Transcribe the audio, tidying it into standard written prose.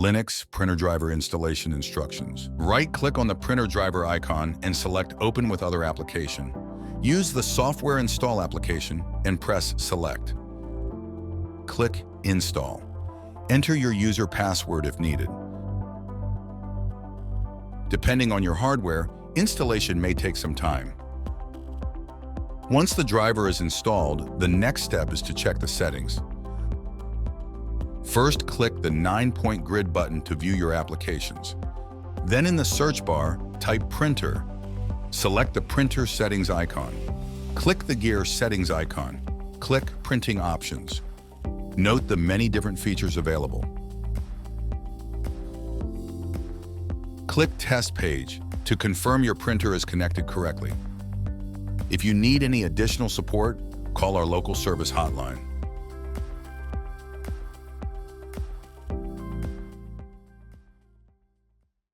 Linux printer driver installation instructions. Right-click on the printer driver icon and select Open with Other Application. Use the Software Install application and press Select. Click Install. Enter your user password if needed. Depending on your hardware, installation may take some time. Once the driver is installed, the next step is to check the settings. First, click the 9-point grid button to view your applications. Then in the search bar, type Printer. Select the Printer Settings icon. Click the gear Settings icon. Click Printing Options. Note the many different features available. Click Test Page to confirm your printer is connected correctly. If you need any additional support, call our local service hotline.